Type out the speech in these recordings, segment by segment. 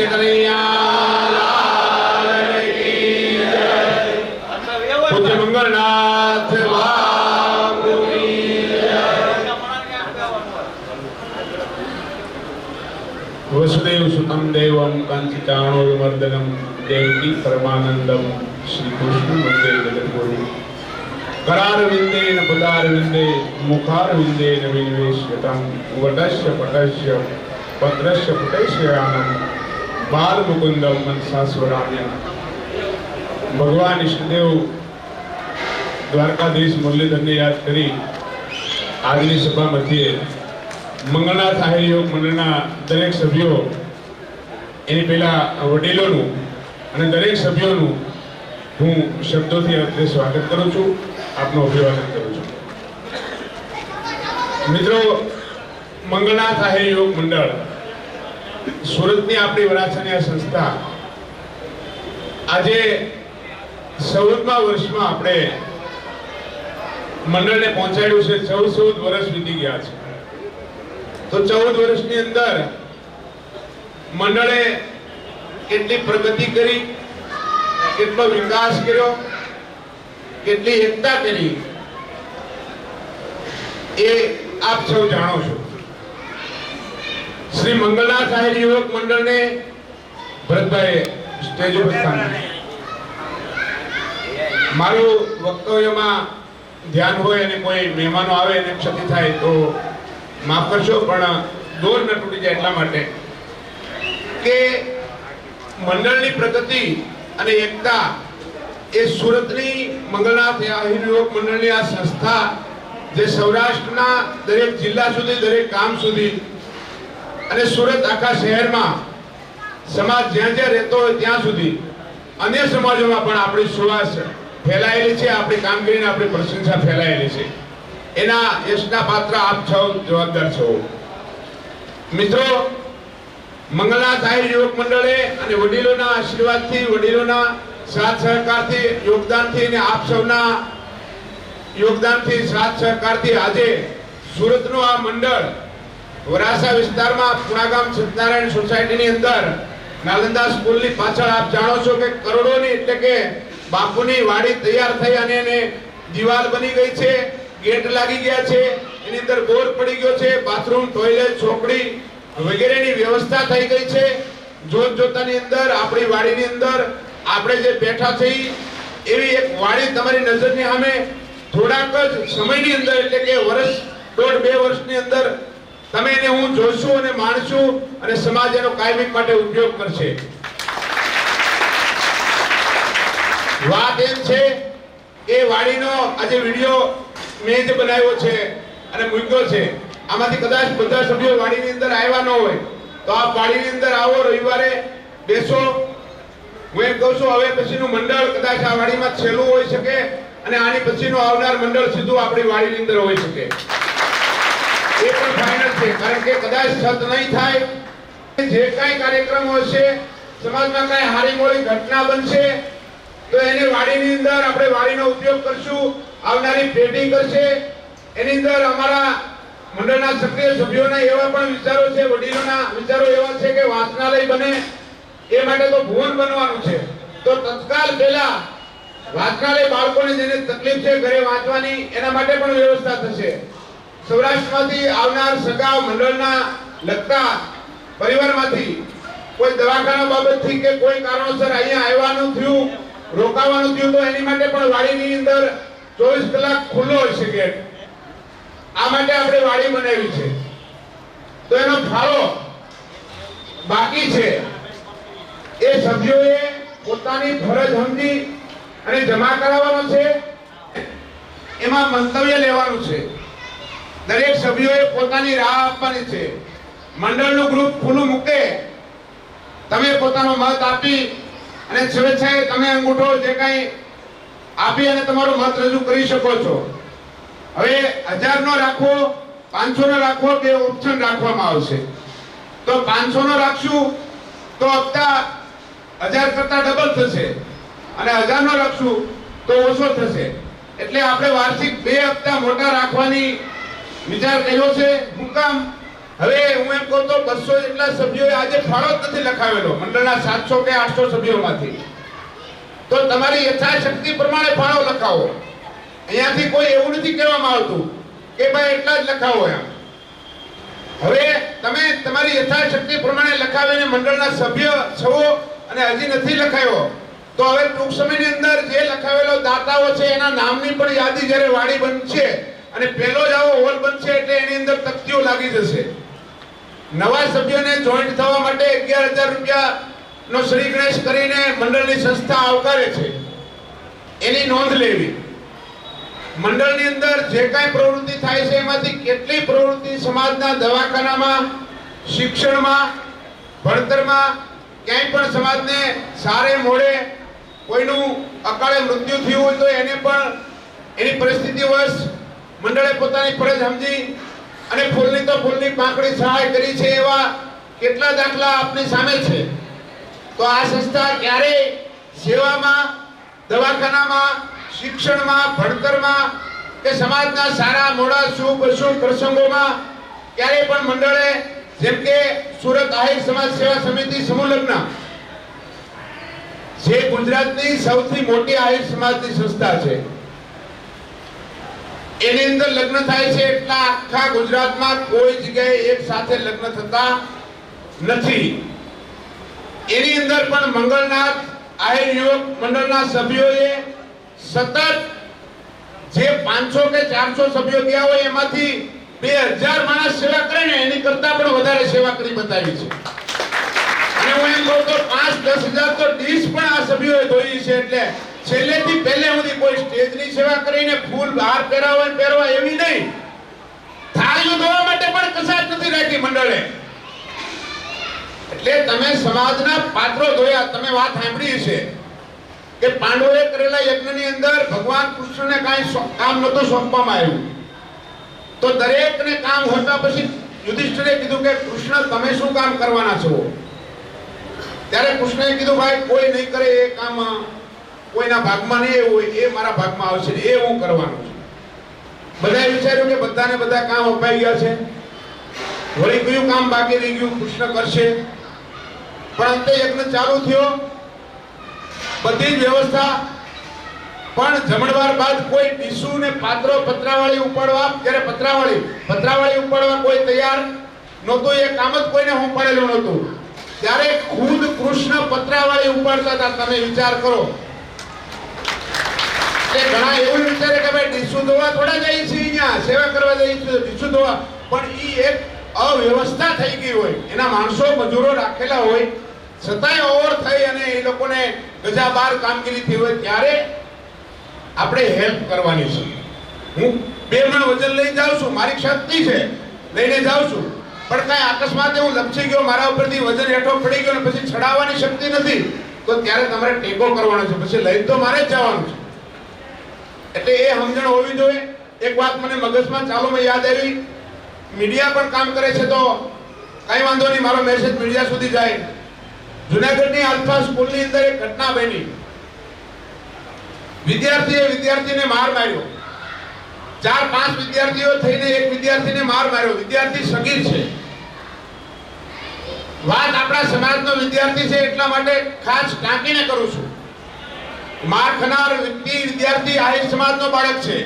કૃષ્ણ કનૈયા પૂજ્ય મંગળનાથ વસુદેવ સુતમ દેવમ કાંચિતાણોર્મર્દનમ દેવકી પરમાનંદમ શ્રી કૃષ્ણ વંદે જગદ્ગુરુ करारविंदेन पदारविंदे मुखारविंदेन विनिवेश्यतं वटस्य पटस्य पत्रस्य पुटैश्यानं बालमुकुन्दं मनसास्वराम्यं। भगवान इष्टदेव द्वारकाधीश मुरलीधरने याद करी આજની સભા મધ્યે મંગળનાથ આહિર યોગ મંડળના દરેક સભ્યો એની પહેલા વડીલોનું અને દરેક સભ્યોનું હું શબ્દોથી અત્રે સ્વાગત કરું છું, આપનું અભિવાદન કરું છું। મિત્રો, મંગળનાથ આહિર યોગ મંડળ સુરતની આપણી વરાછાની આ સંસ્થા આજે 14મા વર્ષમાં આપણે મંડળને પહોંચાડ્યું છે। 14 વર્ષ વીતી ગયા છે। તો 14 વર્ષની અંદર મંડળે કેટલી પ્રગતિ કરી, કેટલો વિકાસ કર્યો, કેટલી એકતા કરી, એ આપ સૌ જાણો છો। શ્રી મંગળનાથ આહિર યુવક મંડળને ભરતભાઈ સ્ટેજ ઉપર સ્થાન મારું વક્તવ્યમાં ધ્યાન હોય અને કોઈ મહેમાનો આવે અને ક્ષતિ થાય તો માફ કરશો, પણ દોર ન તૂટી જાય એટલા માટે કે મંડળની પ્રગતિ અને એકતા એ સુરતની મંગળનાથ આહિર યુવક મંડળની આ સંસ્થા જે સૌરાષ્ટ્રના દરેક જિલ્લા સુધી, દરેક ગામ સુધી અને સુરત આખા શહેરમાં સમાજ જ્યાં જ્યાં રહેતો હોય ત્યાં સુધી અન્ય સમાજોમાં પણ આપણી સુવાસ ફેલાયેલી છે, આપણી કામગીરીને આપણી પ્રશંસા ફેલાયેલી છે। એના યશના પાત્ર આપ સૌ જવાબદાર છો। મિત્રો, મંગળનાથ આહિર યુવક મંડળે અને વડીલોના આશીર્વાદથી, વડીલોના સાથ સહકારથી, યોગદાનથી અને આપ સૌના યોગદાનથી, સાથ સહકારથી આજે સુરતનું આ મંડળ વરાછા વિસ્તારમાં પુણાગામ સત્યનારાયણ સોસાયટીની અંદર નાલંદા સ્કૂલની પાછળ આપ જાણો છો કે કરોડોની એટલે કે બાપુની વાડી તૈયાર થઈ અને એને દિવાલ બની ગઈ છે, ગેટ લાગી ગયા છે, એની અંદર બોર પડી ગયો છે, બાથરૂમ, ટોયલેટ, ચોકડી વગેરેની વ્યવસ્થા થઈ ગઈ છે। જોત જોતાની અંદર આપણી વાડીની અંદર આપણે જે બેઠા છીએ એવી એક વાડી તમારી નજરની સામે થોડાક જ સમયની અંદર એટલે કે વર્ષ, 1.5-2 વર્ષની અંદર તમે એને હું જોશું અને માણશું અને સમાજ એનો કાયમી માટે ઉપયોગ કરશે। વાત એમ છે કે વાડીનો આજે વિડિયો મેં જે બનાવ્યો છે અને મૂક્યો છે, આમાંથી કદાચ બધા સભ્યો વાડીની અંદર આવ્યા ન હોય તો આપ વાડીની અંદર આવો, રવિવારે બેસો। હું એમ કહું છું હવે પછીનું મંડળ કદાચ આ વાડીમાં છેલ્લું હોઈ શકે અને આની પછીનું આવનાર મંડળ સીધું આપણી વાડીની અંદર હોઈ શકે, એ પણ ફાઇનલ છે। કારણ કે કદાચ છત નહીં થાય, જે કાંઈ કાર્યક્રમો હશે, સમાજમાં કાંઈ હારી મોળી ઘટના બનશે તો એને વાડીની અંદર આપણે વાડીનો ઉપયોગ કરશું, આવનારી પેઢી કરશે। એની અંદર અમારા મંડળના સક્રિય સભ્યોના એવા પણ વિચારો છે, વડીલોના વિચારો એવા છે કે વાંચનાલય બને, એ માટે તો ભવન બનવાનું છે। તો તત્કાલ પહેલા વાંચનાલય બાળકોને જેને તકલીફ છે ઘરે વાંચવાની એના માટે પણ વ્યવસ્થા થશે। સૌરાષ્ટ્રમાંથી આવનાર સગા મંડળના લગતા પરિવારમાંથી કોઈ દવાખાના બાબતથી કે કોઈ કારણોસર અહીંયા આવવાનું થયું, રોકાવાનું થયું તો એની માટે પણ વાડીની અંદર 24 કલાક ખુલ્લો હોય છે ગેટ। આ માટે આપણે વાડી બનાવી છે। તો એનો ફાળો બાકી છે એ સભ્યોએ પોતાની ફરજ સમજી અને જમા કરાવવાનો છે, એમાં મંતવ્ય લેવાનું છે। દરેક સભ્યોએ પોતાની રાહ આપવાની છે। મંડળનું ગ્રુપ ખુલ્લું મૂકે, તમે પોતાનો મત આપી અને સ્વેચ્છાએ તમે અંગૂઠો જે કાંઈ આપી અને તમારો મત રજૂ કરી શકો છો। હવે 1000 નો રાખવો, 500 નો રાખવો, બે ઓપ્શન રાખવામાં આવશે। તો 500 નો રાખશું તો હપ્તા 1000 કરતા ડબલ થશે અને 1000 નો રાખશું તો ઓછો થશે। એટલે આપણે વાર્ષિક 2 હપ્તા મોટા રાખવાની વિચાર કર્યો છે। હું કામ હવે હું એમ કહું તો 200 જેટલા સભ્યોએ આજે ફાળો જ નથી લખાવેલો મંડળના 700 કે 800 સભ્યોમાંથી. તો તમારી યથાશક્તિ પ્રમાણે ફાળો લખાવો. અહીંયાથી કોઈ એવું નથી કહેવામાં આવતું કે ભાઈ એટલા જ લખાવો એમ. હવે તમે તમારી યથાશક્તિ પ્રમાણે લખાવીને મંડળના સભ્ય છો અને હજી નથી લખાયો તો હવે ટૂંક સમયની અંદર જે લખાવેલો દાતાઓ છે એના નામની પણ યાદી જ્યારે વાડી બનશે અને પહેલો જ આવો હોલ બનશે એટલે એની અંદર તકતીઓ લાગી જશે. નવા સભ્યોને જોઈન્ટ થવા માટે 11,000 રૂપિયાનો શ્રી ગણેશ કરીને મંડળની સંસ્થા આવકારે છે. એની નોંધ લેવી. મંડળની અંદર જે કાંઈ પ્રવૃત્તિ થાય છે એમાંથી કેટલી પ્રવૃત્તિ સમાજના દવાખાનામાં, શિક્ષણમાં, ભણતરમાં, ક્યાંય પણ સમાજને સારે મોડે કોઈનું અકાળે મૃત્યુ થયું હોય તો એને પણ એની પરિસ્થિતિ વશ મંડળે પોતાની ફરજ સમજી અને ફૂલની તો ફૂલની પાંખડી સહાય કરી છે. એવા કેટલા દાખલા આપની સામે છે. તો આ સંસ્થા ક્યારેય સેવામાં, દવાખાનામાં, શિક્ષણમાં, ભણતરમાં કે સમાજના સારા મોડા શુભ અશુભ પ્રસંગોમાં ક્યારેય પણ મંડળે જેમ કે સુરત આહિર સમાજ સેવા સમિતિ સમૂહ લગ્ન જે ગુજરાતની સૌથી મોટી આહિર સમાજની સંસ્થા છે એની અંદર લગ્ન થાય છે એટલા આખા ગુજરાતમાં કોઈ જગ્યાએ એક સાથે લગ્ન થતા નથી. એની અંદર પણ મંગળનાથ આહિર યુવક મંડળના સભ્યોએ સતત જે 500 કે 400 સભ્યો ગયા હોય એમાંથી 2000 માણસ સેવા કરે ને એની કરતા પણ વધારે સેવા કરી બતાવી છે. અને હું એમ કહું તો 5-10 હજાર તો ડીશ પણ આ સભ્યોએ ધોઈ છે. એટલે છેલ્લેથી પહેલે સુધી કોઈ સ્ટેજની સેવા કરીને ફૂલ બહાર પહેરવા એવી નહીં, થાળીઓ ધોવા માટે પણ કસાટ નથી રાખી મંડળે. એટલે તમે સમાજના પાત્રો ધોયા. તમે વાત સાંભળી છે કે પાંડવોએ કરેલા યજ્ઞની અંદર ભગવાન કૃષ્ણને કાંઈ કામ નહોતું સોંપવામાં આવ્યું તો દરેકને કામ હોતા પછી યુધિષ્ઠિરે કીધું કે કૃષ્ણ તમે શું કામ કરવાના છો? ત્યારે કૃષ્ણએ કીધું ભાઈ કોઈ નહીં કરે એ કામ કોઈના ભાગમાં નહીં હોય એ મારા ભાગમાં આવશે એ હું કરવાનો છું. બધાએ વિચાર્યું કે બધાને બધા કામ અપાઈ ગયા છે, વળી કયું કામ બાકી રહી ગયું? કૃષ્ણ કરશે. પણ અંતે યજ્ઞ ચાલુ થયો, બધી જ વ્યવસ્થા, પણ જમણવાર બાદ કોઈ ડીસુ ને પાત્રો પતરાવાળી ઉપાડવા, ત્યારે પતરાવાળી ઉપાડવા કોઈ તૈયાર નહોતું. એ કામ જ કોઈને સોંપાડેલું નહોતું. ત્યારે ખુદ કૃષ્ણ પતરાવાળી ઉપાડતા હતા. તમે વિચાર કરો. એ ઘણા એવું વિચારે કે ભાઈ ડીસુ ધોવા થોડા જઈએ છીએ, અહીંયા સેવા કરવા જઈએ છીએ ડીસુ ધોવા, પણ ઈ એક અવ્યવસ્થા થઈ ગઈ હોય. એના માણસો મજૂરો રાખેલા હોય છતાંય ઓવર થઈ અને એ લોકોને ગજા બાર કામગીરી થઈ હોય ત્યારે આપણે હેલ્પ કરવાની છે. હું 2 મણ વજન લઈ જાઉં છું, મારી શક્તિ છે, લઈને જાઉં છું, પણ કાંઈ અકસ્માત એવું લપસી ગયો, મારા ઉપરથી વજન હેઠો પડી ગયો અને પછી ચડાવવાની શક્તિ નથી તો ત્યારે તમારે ટેકો કરવાનો છે, પછી લઈ તો મારે જ જવાનું છે. એટલે એ સમજણ હોવી જોઈએ. એક વાત મને મગજમાં ચાલુમાં યાદ આવી, મીડિયા પણ કામ કરે છે તો કઈ વાંધો નહીં, મારો મેસેજ મીડિયા સુધી જાય. જુનાગઢની આલ્ફા સ્કૂલની અંદર એક ઘટના બની. વિદ્યાર્થીને માર માર્યો. 4-5 વિદ્યાર્થીઓ થઈને એક વિદ્યાર્થીને માર માર્યો. વિદ્યાર્થી સગીર છે. વાત આપણા સમાજનો વિદ્યાર્થી છે એટલા માટે ખાસ ટાંકીને કરું છું. માર ખનાર વિદ્યાર્થી આહિર સમાજનો બાળક છે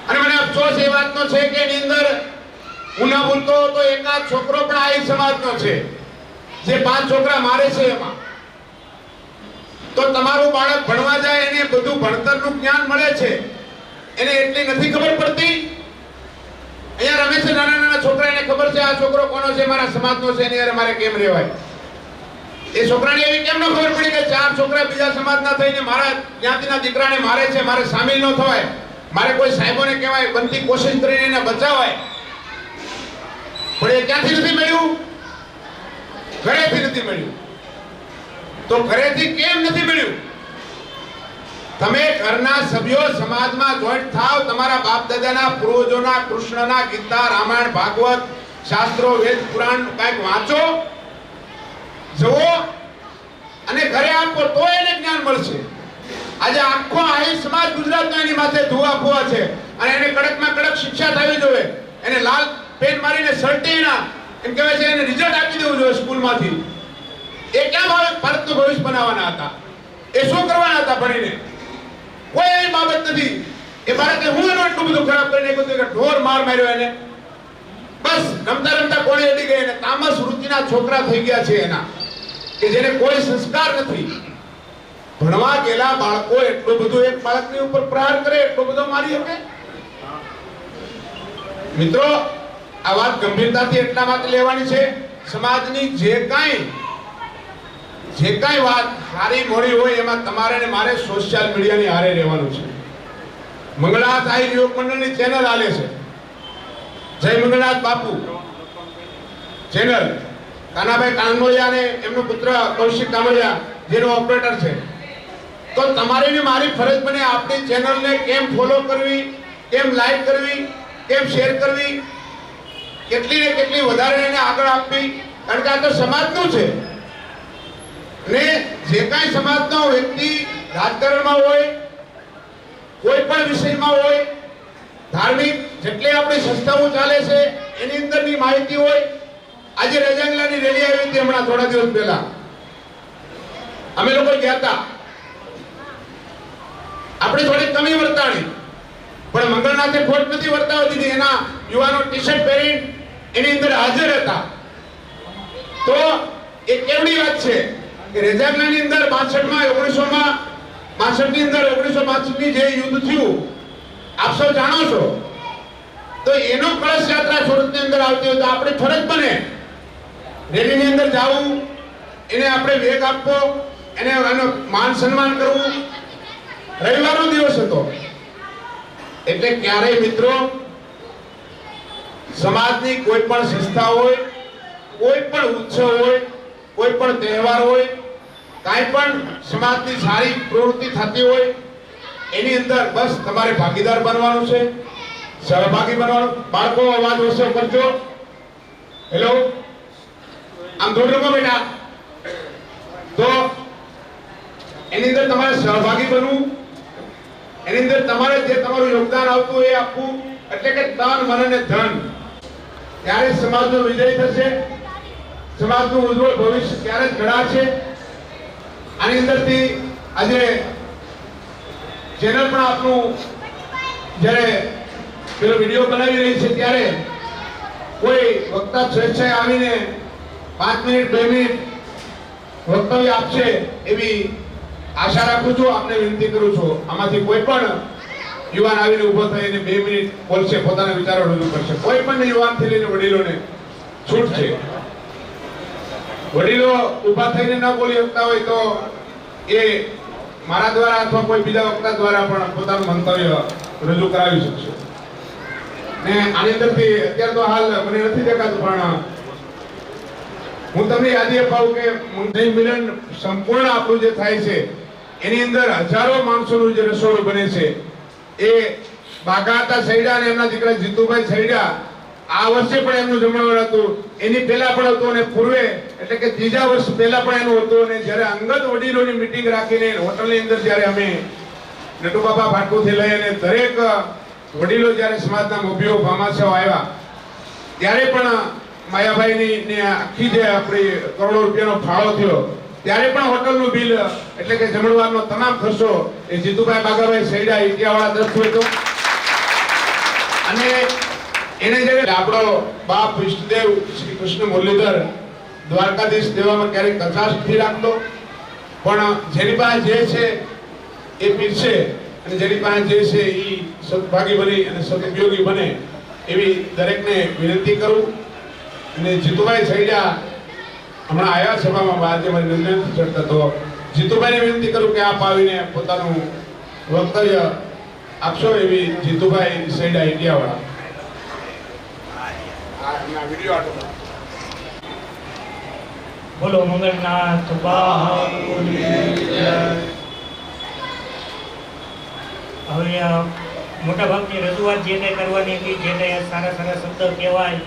અને મને અફસોસ એ વાતનો છે કે એની અંદર હું ના બોલતો તો એકાદ છોકરો પણ આહિર સમાજનો છે જે 5 છોકરા મારે છે એમાં. તો તમારું બાળક ભણવા જાય એને બધું ભણતરનું જ્ઞાન મળે છે, એને એટલી નથી ખબર પડતી. અહીંયા રમે છે નાના છોકરા, એને ખબર છે આ છોકરો કોનો છે, મારા સમાજનો છે, એની મારે કેમ રહેવાય. એ છોકરાને એવી કેમ ન ખબર પડી કે 4 છોકરા બીજા સમાજના થઈને મારા જ્ઞાતિના દીકરાને મારે છે, મારે સામેલ ન થવાય, મારે કોઈ સાહેબોને કહેવાય, બનતી કોશિશ કરીને એને બચાવાય. પણ એ ક્યાંથી નથી મળ્યું? ઘરેથી નથી મળ્યું. તો ઘરેથી કેમ નથી મળ્યું? તમે ઘરના સભ્યો સમાજમાં જોઈન્ટ થાવ, તમારા બાપ દાદાના પૂર્વજોના કૃષ્ણના ગીતા, રામાયણ, ભાગવત, શાસ્ત્રો, વેદ, પુરાણ કંઈક વાંચો, જુઓ અને ઘરે આપો તો એને જ્ઞાન મળશે. આજે આખો આહિર સમાજ ગુજરાતનો એની માથે ધુઆ ફુવા છે અને એને કડકમાં કડક શિક્ષા થવી જોઈએ. એને લાલ પેન મારીને સર્ટિના એમ કહેવાય છે એને રિઝલ્ટ આપી દેવું જોઈએ સ્કૂલમાંથી. એ ક્યાં ભારતનું ભવિષ્ય બનાવવાના હતા? એ શું કરવાના હતા ભણીને? કોઈ એવી બાબત નથી. એ બાળકે હું એનો એટલું બધું ખરાબ કરી નાખ્યું કે ઢોર માર માર્યો એને. બસ રમતા રમતા કોળી અડી ગઈ અને તામસ વૃત્તિના છોકરા થઈ ગયા છે એના, કે જેને કોઈ સંસ્કાર નથી. ભણવા ગયેલા બાળકો એટલું બધું એક બાળકની ઉપર પ્રહાર કરે, એટલો બધો મારી શકે? મિત્રો, આ વાત ગંભીરતાથી એટલા માટે લેવાની છે. સમાજની જે કાંઈ વાત સારી મોડી હોય એમાં તમારે ને મારે સોશિયલ મીડિયાની હારે રહેવાનું છે. મંગળનાથ આહિર યોગ મંડળની ચેનલ આલે છે, જય મંગળનાથ બાપુ ચેનલ. કાનાભાઈ કાનમોળિયા ને એમનો પુત્ર કૌશિક કામળિયા જેનો ઓપરેટર છે. તો તમારી ને મારી ફરજ બને આપણી ચેનલને કેમ ફોલો કરવી, કેમ લાઈક કરવી, કેમ શેર કરવી, કેટલી ને કેટલી વધારે એને આગળ આપવી. કારણ કે આ તો સમાજનું છે ને જે કાંઈ સમાજનો વ્યક્તિ રાજકારણમાં હોય, કોઈ પણ વિષયમાં હોય, ધાર્મિક જેટલી આપણી સંસ્થાઓ ચાલે છે એની અંદરની માહિતી હોય. આજે રજાંગલાની રેલી આવી હતી હમણાં થોડા દિવસ પહેલા, અમે લોકો ગયા હતા. આપણે થોડી કમી વર્તાણી, પણ મંગળનાથે ખોટ નથી વર્તાવવા દીધી. એના યુવાનો ટી-શર્ટ પહેરી એની અંદર હાજર હતા. તો એ કેવડી વાત છે કે રેજાંગલાની અંદર 1962 ની અંદર 1962 ની જે યુદ્ધ થયું આપ સૌ જાણો છો. તો એનો કળશ યાત્રા સુરતની અંદર આવતી હોય તો આપણી ફરજ બને રેલીની અંદર જવું, એને આપણે વેગ આપવો, એને માન સન્માન કરવું. રવિવારનો દિવસ હતો એટલે ક્યારેય મિત્રો સમાજની કોઈ પણ સંસ્થા હોય, કોઈ પણ ઉત્સવ હોય, કોઈ પણ તહેવાર હોય, કાંઈ પણ સમાજની સારી પ્રવૃત્તિ થતી હોય એની અંદર બસ તમારે ભાગીદાર બનવાનું છે, સહભાગી બનવાનું. બાળકો અવાજ ઓછો કરજો. હેલો, આમ દૂર રહો બેટા. તો એની અંદર તમારે સહભાગી બનવું, એની અંદર તમારે જે તમારું યોગદાન આવતું એ આપવું. એટલે કે તન, મન અને ધન. ત્યારે સમાજનો વિજય થશે, સમાજનું ઉજ્જવળ ભવિષ્ય ત્યારે જ ઘડાશે. આની અંદરથી આજે ચેનલ પણ આપનું જ્યારે પેલો વિડીયો બનાવી રહી છે ત્યારે કોઈ વક્તા સ્વેચ્છાએ આવીને 5 મિનિટ 2 મિનિટ વક્તવ્ય આપશે એવી આશા રાખું છું, આપને વિનંતી કરું છું. આમાંથી કોઈ પણ યુવાન આવીને ઊભો થઈને 2 મિનિટ બોલશે, પોતાના વિચારો રજૂ કરશે. કોઈ પણ યુવાનથી લઈને વડીલોને છૂટ છે. વડીલો ઊભા થઈને ન બોલી શકતા હોય તો એ મારા દ્વારા અથવા કોઈ બીજા વક્તા દ્વારા પણ પોતાનું મંતવ્ય રજૂ કરાવી શકશે. ને આની અંદરથી અત્યારે તો હાલ મને નથી દેખાતું, પણ હું તમને યાદી અપાવું કે મુંબઈ મિલન સંપૂર્ણ આપણું જે થાય છે એની અંદર હજારો માણસોનું જે રસોડું બને છે એ બાગાતા સૈડા અને એમના દીકરા જીતુભાઈ સૈડા આ વર્ષે પણ એમનું જમણવાર હતું, એની પહેલા પણ હતું અને પૂર્વે એટલે કે ત્રીજા વર્ષ પહેલા પણ એનું હતું. અને જ્યારે અંગત વડીલોની મીટિંગ રાખીને હોટલની અંદર જ્યારે અમે નટુબાબા ફાટકુથી લઈ અને દરેક વડીલો જ્યારે સમાજના મોભીઓ ભામાશાઓ આવ્યા ત્યારે પણ માયાભાઈની ને આખી જે આપણી કરોડો રૂપિયાનો ફાળો થયો ત્યારે પણ હોટલનું બિલ એટલે કે જમણવારનો તમામ ખર્ચો એ જીતુભાઈ બાગાભાઈ સૈડા ઇટિયાવાળા તરફથી હતો. અને એને જે આપણો બાપ વિષ્ણુદેવ શ્રી કૃષ્ણ મુરલીધર દ્વારકાધીશ દેવામાં ક્યારેક કચાશ નથી રાખતો, પણ જેની પાસે જે છે એ પીરશે અને જેની પાસે જે છે એ સદભાગી બની અને સદઉપયોગી બને એવી દરેકને વિનંતી કરું. અને જીતુભાઈ સૈડા હમણાં આવ્યા સભામાં, આજે મારી નજર નથી ચડતા, તો જીતુભાઈને વિનંતી કરું કે આપ આવીને પોતાનું વક્તવ્ય આપશો એવી જીતુભાઈ સૈડા ઇન્ડિયાવાળા. બોલો મંગળનાથ બાપુની જય. હવે મોટા ભાગની રજૂઆત જે કંઈ કરવાની હતી, જે કંઈ સારા સારા શબ્દ કહેવાય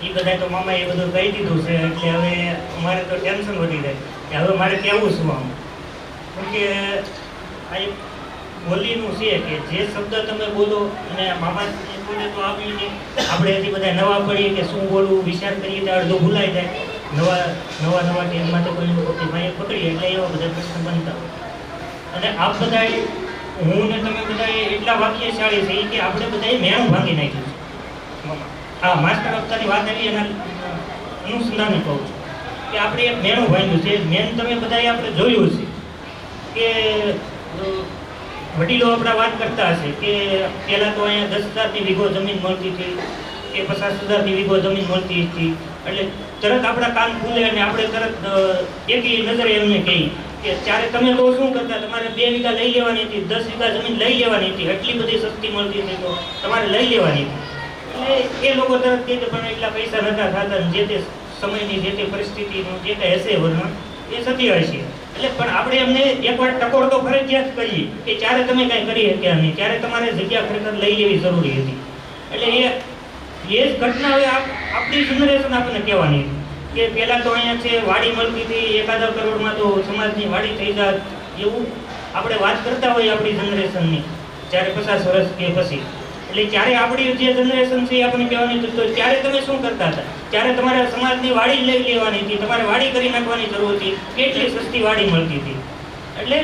એ બધા તો મામા એ બધું કહી દીધું છે. એટલે હવે અમારે તો ટેન્શન વધી જાય કે હવે મારે કહેવું શું આમ. કેમ કે આ બોલીનું છે કે જે શબ્દ તમે બોલો અને મામા બોલે તો આપણે હજી બધા નવા પડીએ કે શું બોલવું વિચાર કરીએ તો અડધું ભૂલાઈ જાય નવા ટેમમાં તો કોઈ પોતે ભાઈ પકડીએ એટલે એવા બધા પ્રશ્ન બનતા હોય અને આપ બધાએ હું ને તમે બધાએ એટલા વાક્યશાળી છે કે આપણે બધાએ મેણું ભાંગી નાખ્યું છે. હા, માસ્ટર હપ્તાની વાત આવી એના અનુસંધાને કહું છું કે આપણે એક મેણું ભાંગ્યું છે. મેન તમે બધાએ આપણે જોયું છે કે વડીલો આપણા વાત કરતા હશે કે પહેલા તો અહીંયા 10,000ની વીઘો જમીન મળતી હતી કે 50,000ની વીઘો જમીન મળતી હતી એટલે તરત આપણા કાન ખુલે અને આપણે તરત એકી નજરે એમને કહી કે ત્યારે તમે તો શું કરતા, તમારે 2 વીઘા લઈ લેવાની હતી, 10 વીઘા જમીન લઈ લેવાની હતી, એટલી બધી સસ્તી મળતી હતી તો તમારે લઈ લેવાની હતી. એટલે એ લોકો તરત કહે કે પણ એટલા પૈસા નતા થતા, જે તે સમયની જે તે પરિસ્થિતિનું જે કંઈ હશે વર્ણન એ સત્ય હશે. એટલે પણ આપણે એમને એકવાર ટકોર તો ફરજિયાત કરીએ કે ત્યારે તમે કાંઈ કરી શક્યા નહીં, ત્યારે તમારે જગ્યા ખરેખર લઈ લેવી જરૂરી હતી. એટલે એ જ ઘટના હવે આપણી જનરેશન આપણને કહેવાની કે પહેલાં તો અહીંયા છે વાડી મળતી હતી 1,000 કરોડમાં તો સમાજની વાડી થઈ જાત, એવું આપણે વાત કરતા હોઈએ આપણી જનરેશનની જ્યારે 50 વર્ષ કે પછી. એટલે ત્યારે આપણી જે જનરેશન છે એ આપણને કહેવાની તો ત્યારે તમે શું કરતા હતા, ત્યારે તમારે સમાજની વાડી લઈ લેવાની હતી, તમારે વાડી કરી નાખવાની જરૂર હતી, કેટલી સસ્તી વાડી મળતી હતી. એટલે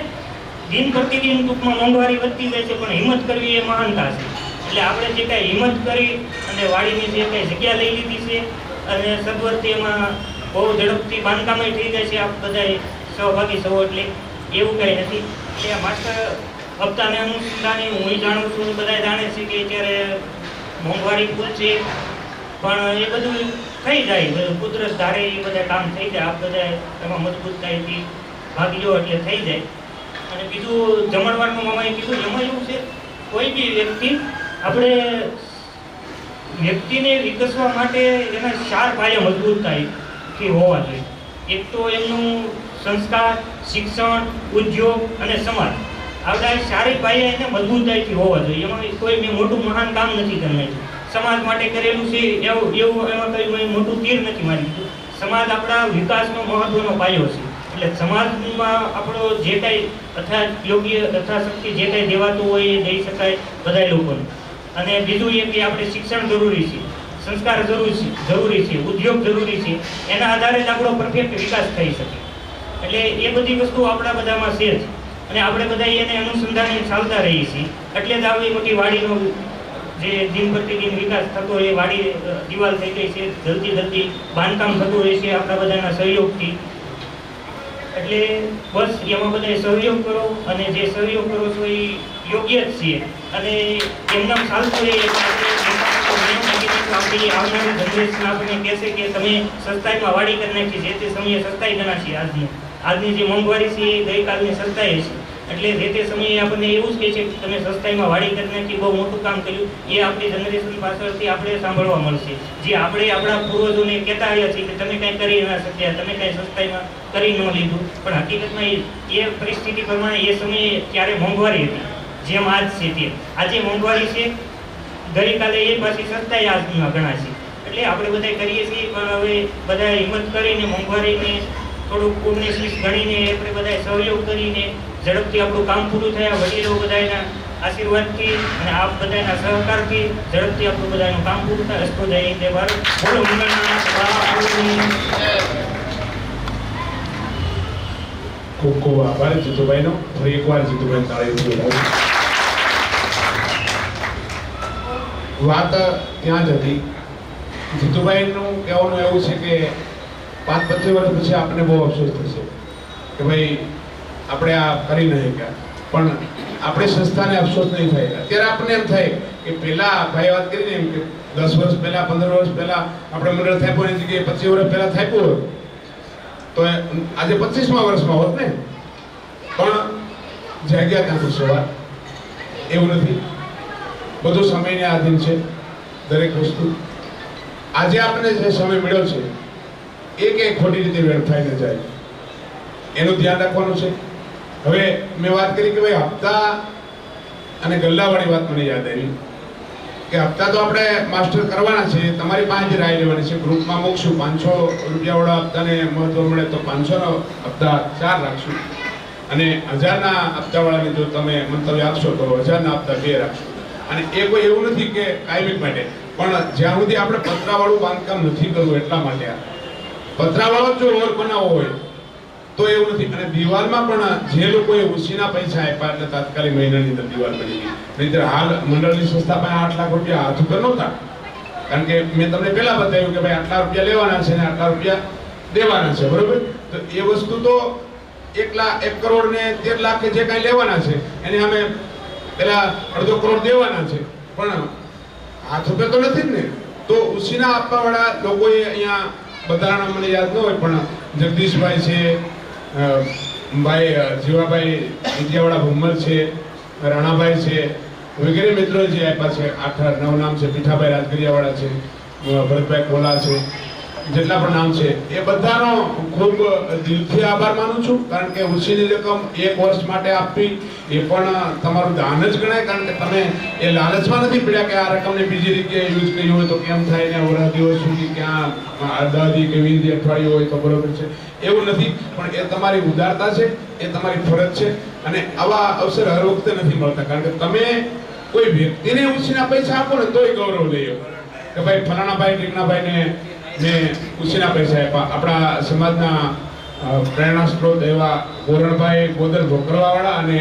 દિન પ્રતિદિન ટૂંકમાં મોંઘવારી વધતી જાય છે પણ હિંમત કરવી એ મહાનતા છે. એટલે આપણે જે કાંઈ હિંમત કરી અને વાડીની જે કાંઈ જગ્યા લઈ લીધી છે અને સદવર્તી એમાં બહુ ઝડપથી બાંધકામ થઈ જાય છે, આપ બધાએ સહભાગી છો એટલે એવું કંઈ નથી. એટલે માસ્ટર હપ્તાને અનુસંધાને હું જાણું છું, બધા જાણે છે કે અત્યારે મોંઘવારી ફૂલ છે પણ એ બધું થઈ જાય, કુદરત ધારે એ બધા કામ થઈ જાય, આપ બધા એમાં મજબૂતાઈથી ભાગ લો એટલે થઈ જાય. અને બીજું જમણવારનું મામાએ કીધું એમાં એવું છે કોઈ બી વ્યક્તિને વિકસવા માટે એના 4 પાયા મજબૂતાઈથી હોવા જોઈએ. એક તો એમનું સંસ્કાર, શિક્ષણ, ઉદ્યોગ અને સમાજ. આપણા 4 પાયા એને મજબૂતાઈથી હોવા જોઈએ. એમાં કોઈ મેં મોટું મહાન કામ નથી કર્યું, સમાજ માટે કરેલું છે એવું એમાં કંઈ મેં મોટું તીર નથી મારી દીધું. સમાજ આપણા વિકાસનો મહત્વનો પાયો છે. એટલે સમાજમાં આપણો જે કાંઈ યોગ્ય યથાશક્તિ જે કાંઈ દેવાતું હોય એ દઈ શકાય બધા લોકોને. અને બીજું એ કે આપણે શિક્ષણ જરૂરી છે, સંસ્કાર જરૂરી છે, ઉદ્યોગ જરૂરી છે, એના આધારે જ આપણો પરફેક્ટ વિકાસ થઈ શકે. એટલે એ બધી વસ્તુ આપણા બધામાં છે જ અને આપણે બધા એને અનુસંધાને ચાલતા રહીએ છીએ. એટલે જ આવી મોટી વાડીનો જે દિન પ્રતિદિન વિકાસ થતો એ વાડી દિવાલ થઈ ગઈ છે, જલ્દી બાંધકામ થતું રહે છે આપણા બધાના સહયોગથી. એટલે બસ એમાં બધા સહયોગ કરો અને જે સહયોગ કરો છો એ યોગ્ય જ છે અને એમના ચાલતું રહે આપણી આવનારી જનરેશન આપણને કહેશે કે તમે સસ્તાઈમાં વાડી કરી નાખી, જે તે સમયે સસ્તાઈ ગણાશે. આજની જે મોંઘવારી છે એ ગઈકાલની સસ્તાઈ છે. એટલે જે તે સમયે આપણને એવું જ કહે છે કે તમે સસ્તાઈમાં વાડી કરી નાખી, બહુ મોટું કામ કર્યું. એ આપણી જનરેશન પાછળથી આપણે સાંભળવા મળશે, જે આપણે આપણા પૂર્વજોને કહેતા આવ્યા છીએ કે તમે કાંઈ કરી ના શક્યા, તમે કાંઈ સસ્તાઈમાં કરી ન લીધું. પણ હકીકતમાં એ પરિસ્થિતિ પ્રમાણે એ સમયે ત્યારે મોંઘવારી હતી જેમ આજ છે તે. આજે મોંઘવારી છે, ગઈકાલે એ પાછી સસ્તાઈ આજના ગણાશે. એટલે આપણે બધા કરીએ છીએ પણ હવે બધા હિંમત કરીને મોંઘવારીને થોડુંક 19-20 ગણીને આપણે બધા સહયોગ કરીને ઝડપથી આપણું કામ પૂરું થયા. વડીલો બધાના આશીર્વાદથી અને આપ બધાના સહકારથી ઝડપથી આપણું બધાનું કામ પૂરું થાય. અસ્તો જાય તે ભારત બોલો મંગળના. ખૂબ ખૂબ આભાર જીતુભાઈનો. ફરી એકવાર જીતુભાઈ તાળીથી વધાવો. વાત ત્યાં જ હતી. જીતુભાઈનું કહેવાનું એવું છે કે 5-25 વર્ષ પછી આપણને બહુ અફસોસ થશે કે ભાઈ આપણે આ કરી નહીં શક્યા, પણ આપણી સંસ્થાને અફસોસ નહીં થાય. અત્યારે આપણને એમ થાય કે પહેલા ભાઈ વાત કરીને એમ કે 10 વર્ષ પહેલા 15 વર્ષ પહેલા આપણે મંડળ થાપ્યું એની જગ્યાએ 25 વર્ષ પહેલા થાપ્યું હોત તો આજે 25મા વર્ષમાં હોત ને. પણ જગ્યા ત્યાંથી સવાર એવું નથી, બધું સમયને આધીન છે દરેક વસ્તુ. આજે આપણે જે સમય મળ્યો છે એ ક્યાંય ખોટી રીતે વેડફાઈ ન જાય એનું ધ્યાન રાખવાનું છે. હવે મેં વાત કરી કે ભાઈ હપ્તા અને ગલ્લાવાળી વાત મને યાદ આવી કે હપ્તા તો આપણે માસ્ટર કરવાના છે, તમારી પાસે રાય લેવાની છે, ગ્રુપમાં મૂકશું. 500 રૂપિયાવાળા હપ્તાને મહત્વ મળે તો 500નો હપ્તા 4 રાખશું અને 1000ના હપ્તાવાળાને જો તમે મંતવ્ય આપશો તો 1000ના હપ્તા 2 રાખશો. અને એ કોઈ એવું નથી કે કાયમિક માટે, પણ જ્યાં સુધી આપણે પતરાવાળું બાંધકામ નથી કરવું એટલા માટે પતરાવાળો જો ઓર બનાવવો હોય તો એવું નથી. અને દિવાલમાં પણ જે લોકોએ ઉછીના પૈસા આપ્યા એટલે તાત્કાલિક મહિનાની અંદર દિવાલ બની ગઈ. નહીંતર હાલ મંડળની સંસ્થા પાસે 8 લાખ રૂપિયા હાથ ઉપર નહોતા, કારણ કે મેં તમને પહેલા બતાવ્યું કે ભાઈ આટલા રૂપિયા લેવાના છે ને આટલા રૂપિયા દેવાના છે, બરોબર. તો એ વસ્તુ તો 1 કરોડ ને 13 લાખ જે કાંઈ લેવાના છે એને અમે પેલા 1.5 કરોડ દેવાના છે, પણ હાથ ઉપર તો નથી જ ને. તો ઉછીના આપવા વાળા લોકોએ અહીંયા બધાના મને યાદ ન હોય પણ જગદીશભાઈ છે, ભાઈ જીવાભાઈ વિદ્યાવાળા ભૂમલ છે, રાણાભાઈ છે, વગેરે મિત્રો જે આપ્યા છે. 8-9 નામ છે. પીઠાભાઈ રાજગરિયાવાળા છે, ભરતભાઈ કોલા છે, જેટલા પણ નામ છે એ બધાનો ખૂબ દિલથી આભાર માનું છું. કારણ કે ઉછીની રકમ 1 વર્ષ માટે આપવી એ પણ તમારું દાન જ ગણાય. કારણ કે તમે એ લાલચમાં નથી પડ્યા કે આ રકમને બીજી રીતે યુઝ કરી હોય તો કેમ થાય ને ઓરા દિવસ સુધી ક્યાં 10 દી કે 20 દી અઠવાડિયું હોય તો બરોબર છે, એવું નથી. પણ એ તમારી ઉદારતા છે, એ તમારી ફરજ છે. અને આવા અવસર હર વખતે નથી મળતા. કારણ કે તમે કોઈ વ્યક્તિને ઉછીના પૈસા આપો ને તોય ગૌરવ લઈએ કે ભાઈ ફલાણા ભાઈ ટીકણાભાઈને મેં ઉછીના પૈસા આપ્યા. આપણા સમાજના પ્રેરણા સ્ત્રોત એવા ગોરણભાઈ ગોદર ભોકરવાવાળા અને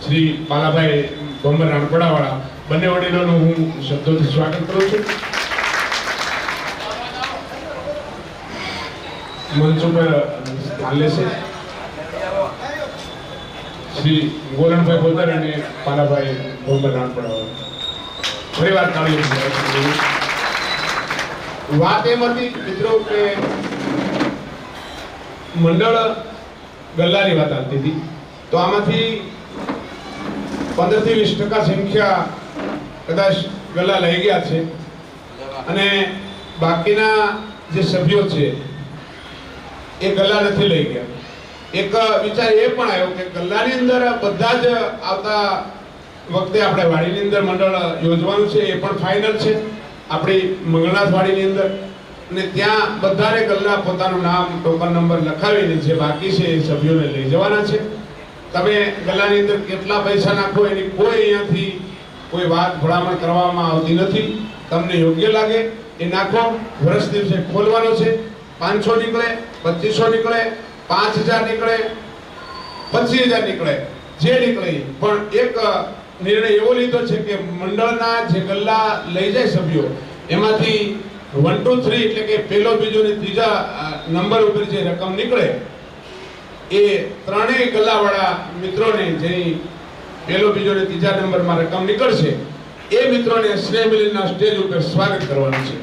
શ્રી પાલાભાઈ ભમર રાણપડાવાળા બંને વડીલોનું હું શબ્દોથી સ્વાગત કરું છું. મંચ ઉપર સ્થાન લેશે શ્રી ગોરણભાઈ ગોદર અને પાલાભાઈ ભમર રાણપડાવાળા. ફરીવાર તાળીઓ. વાત એમ હતી મિત્રો કે મંડળ ગલ્લાની વાત આવતી હતી, તો આમાંથી 15 થી 20% સંખ્યા કદાચ ગલ્લા લઈ ગયા છે અને બાકીના જે સભ્યો છે એ ગલ્લા નથી લઈ ગયા. એક વિચાર એ પણ આવ્યો કે ગલ્લાની અંદર બધા જ આવતા વખતે આપણે વાડીની અંદર મંડળ યોજવાનું છે, એ પણ ફાઇનલ છે આપણી મંગળનાથ વાડીની અંદર. અને ત્યાં બધાને ગલ્લા પોતાનું નામ ટોકન નંબર લખાવીને જે બાકી છે એ સભ્યોને લઈ જવાના છે. તમે ગલ્લાની અંદર કેટલા પૈસા નાખો એની કોઈ અહીંયાથી કોઈ વાત ભલામણ કરવામાં આવતી નથી. તમને યોગ્ય લાગે એ નાખો. વર્ષ દિવસે ખોલવાનો છે. 500 નીકળે, 2500 નીકળે, 5000 નીકળે, 25000 નીકળે, જે નીકળે. પણ એક નિર્ણય એવો લીધો છે કે મંડળના જે ગલ્લા લઈ જાય સભ્યો એમાંથી 1, 2, 3 એટલે કે પહેલો, બીજો ને ત્રીજા નંબર ઉપર જે રકમ નીકળે એ ત્રણેય ગલ્લાવાળા મિત્રોને જેની પહેલો, બીજો ને ત્રીજા નંબરમાં રકમ નીકળશે એ મિત્રોને સ્નેહ મિલનના સ્ટેજ ઉપર સ્વાગત કરવાનું છે.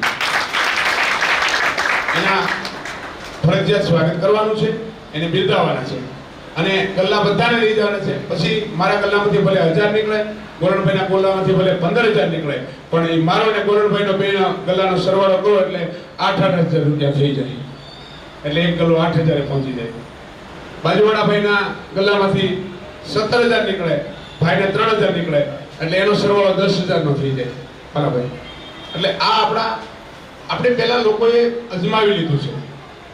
એના ફરજિયાત સ્વાગત કરવાનું છે, એને બિરદાવવાના છે અને ગલ્લા બધાને લઈ જવાના છે. પછી મારા ગલ્લામાંથી ભલે 1000 નીકળે, ગોરણભાઈના ગલ્લામાંથી ભલે 15000 નીકળે, પણ એ મારો ને ગોરણભાઈનો બેનો ગલ્લાનો સરવાળો કરો એટલે 8-8000 રૂપિયા થઈ જાય. એટલે એક ગલ્લો 8000 પહોંચી જાય. બાજુવાળા ભાઈના ગલ્લામાંથી 17000 નીકળે, ભાઈને 3000 નીકળે એટલે એનો સરવાળો 10000 નો થઈ જાય. બરાબર. એટલે આ આપણે પહેલા લોકોએ અજમાવી લીધું છે,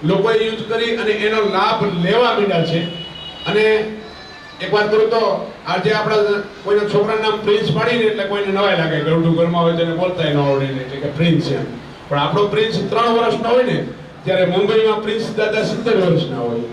લોકોએ યુઝ કરી અને એનો લાભ લેવા માંડ્યા છે. અને એક વાત કરું તો આજે આપણા કોઈના છોકરાનું નામ પ્રિન્સ પાડીને એટલે કોઈને નવાઈ લાગે, ગરડું ઘરમાં હોય તેને બોલતાય ન આવડે એટલે કે પ્રિન્સ છે. પણ આપણો પ્રિન્સ 3 વર્ષનો હોય ને ત્યારે મુંબઈમાં પ્રિન્સ દાદા 70 વર્ષના હોય.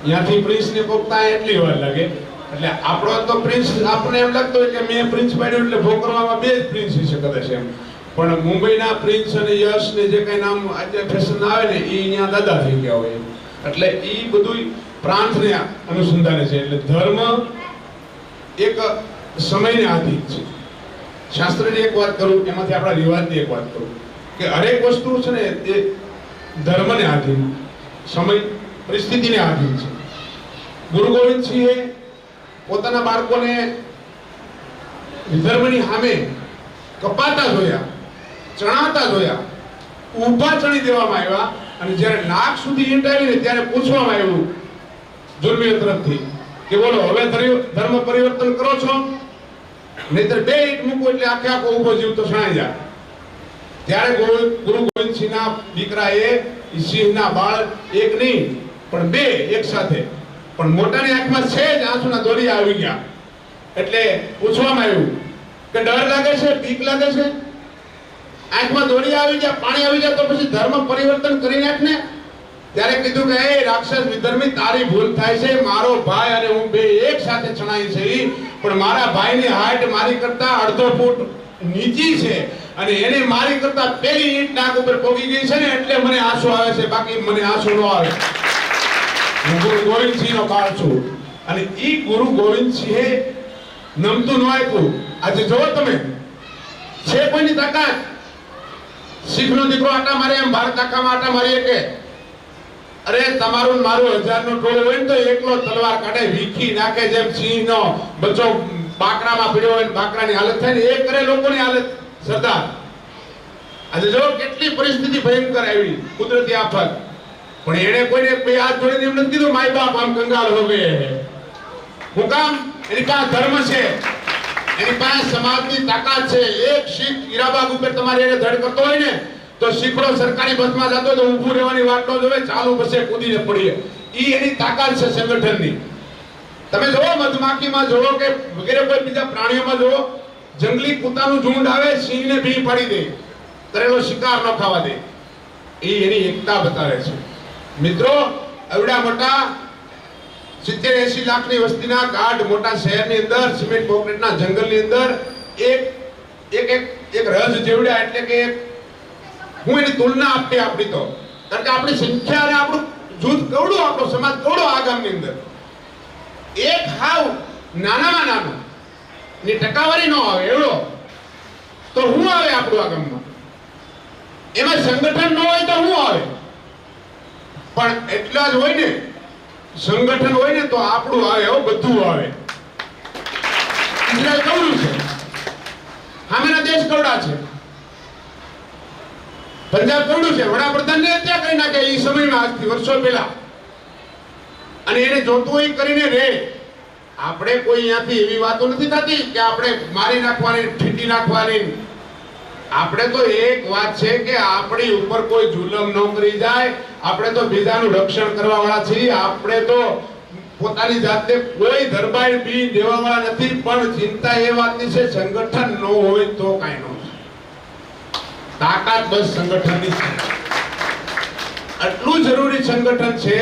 ત્યાંથી પ્રિન્સને પોકતા એટલી વાર લાગે. એટલે આપણો તો પ્રિન્સ આપણને એમ લાગતો હોય કે મેં પ્રિન્સ પાડ્યું એટલે ભોકરવામાં 2 જ પ્રિન્સ છે કદાચ એમ. પણ મુંબઈના પ્રિન્સ અને યશ ને જે કઈ નામ આજે ફેશન આવે ને એ અહીંયા દાદા થઈ ગયા હોય. એટલે એ બધું પ્રાંતને અનુસંધાને છે. એટલે ધર્મ એક સમયને આધીન છે. શાસ્ત્રની એક વાત કરું, એમાંથી આપણા રિવાજની એક વાત કરું કે હરેક વસ્તુ છે ને એ ધર્મને આધીન, સમય પરિસ્થિતિને આધીન છે. ગુરુ ગોવિંદસિંહે પોતાના બાળકોને વિધર્મની સામે કપાતા જોયા, ચણાતા જોયા, ઊભા ચણી દેવામાં આવ્યા. અને જ્યારે નાક સુધી ઈંટ આવી ને ત્યારે પૂછવામાં આવ્યું જુલમીઓ તરફથી કે બોલો હવે ધર્મ પરિવર્તન કરો છો, નહીતર 2 ઈંટ મૂકો એટલે આખે આખો ઊભો જીવ તો સણાઈ જાય. ત્યારે ગુરુ ગોવિંદસિંહના દીકરાએ સિંહના બાળ એક નહીં પણ 2 એક સાથે પણ મોટાની આંખમાં છે જ આંસુના દોરિયા આવી ગયા. એટલે પૂછવામાં આવ્યું કે ડર લાગે છે, બીક લાગે છે? આંખમાં દોરિયા આવી ગયા, પાણી આવી જાય તો પછી ધર્મ પરિવર્તન કરી નાખ ને. ત્યારે કીધું કે એ રાક્ષસ વિધર્મી, તારી ભૂલ થાય છે. મારો ભાઈ અને હું બે એક સાથે ચણાઈ છે, પણ મારા ભાઈની હાઈટ મારી કરતા અડધો ફૂટ નીચી છે અને એને મારી કરતા પેલી ઈંટ નાક ઉપર પોગી ગઈ છે ને, એટલે મને આંસુ આવે છે, બાકી મને આંસુ ન આવે. હું ગુરુ ગોવિંદસિંહનો બાળ છું અને ઈ ગુરુ ગોવિંદસિંહે નમતું ન આપ્યું. આજે જોવો તમે, છે કોઈની તાકાત? શીખનો દીકરો આટા મારે એમ ભારત આખામાં આટા મારીએ કે? અરે તમારું મારું 1000 નો ટોળો હોય ને તો એકલો તલવાર કાઢે, વીખી નાખે, જેમ સિંહનો બચ્ચો બાકરામાં પડ્યો હોય ને બાકરાની હાલત થાય ને એ કરે લોકોની હાલત. સરદાર આજે જો કેટલી પરિસ્થિતિ ભયંકર આવી, કુદરતી આફત, પણ એને કોઈને બે હાથ જોડીને એમ નથી કીધું માય બાપ આમ કંગાલ હો ગયે. હું કામ? એની પાસે ધર્મ છે, એની પાસે સમાજની તાકાત છે. એક શીખ હીરાબાગ ઉપર તમારે એને ધડ કરતો હોય ને તો શીખડો સરકારી બસમાં જતો તો ઊભું રહેવાની વાત ન જોવે, ચાલુ બસે કૂદીને પડીએ. ઈ એની તાકાત છે સંગઠનની. તમે જોવો મધમાખીમાં જોવો કે વગેરે કોઈ બીજા પ્રાણીઓમાં જોવો, જંગલી કૂતાનું ઝુંડ આવે, સિંહને ભી પાડી દે, કરેલો શિકાર ન ખાવા દે. ઈ એની એકતા બતાવે છે. મિત્રો, એવડા મોટા 70-80 લાખની વસ્તીના ગાઢ મોટા શહેરની અંદર, સિમેન્ટ કોન્ક્રીટના જંગલની અંદર એક રજ જેવડા, એટલે કે હું એની તુલના આપણી તો, કારણ કે આપણી સંખ્યા અને આપણું જૂથ કવડું, આપણો સમાજ કવડો આ ગામની અંદર. એક હાવ નાનામાં નાનું ની ટકાવારી ન આવે એવડો તો હું આવે આપણું આ ગામમાં. એમાં સંગઠન ન હોય તો હું આવે, પણ એટલા જ હોય ને, સંગઠન હોય ને તો આપણું આવે, બધું આવે. ઇઝરાયલ કવડું છે, સામેના દેશ કવડા છે. પંજાબ કવડું છે, વડાપ્રધાનને હત્યા કરી નાખે એ સમયમાં, આજથી વર્ષો પહેલા. અને એને જોતું હોય કરીને રે. આપણે કોઈ અહીંયાથી એવી વાતો નથી થતી કે આપણે મારી નાખવાની, ઠીટી નાખવાની. આપણે તો એક વાત છે કે આપણી ઉપર કોઈ જુલમ ન કરી જાય. આપણે તો બીજાનું રક્ષણ કરવા વાળા છીએ. આપણે તો પોતાની જાતને કોઈ ધરબાઈ બી દેવા વાળા નથી. પણ ચિંતા એ વાતની છે, સંગઠન ન હોય તો કાંઈ ન થાય. તાકાત બસ સંગઠનની છે. એટલું જરૂરી સંગઠન છે,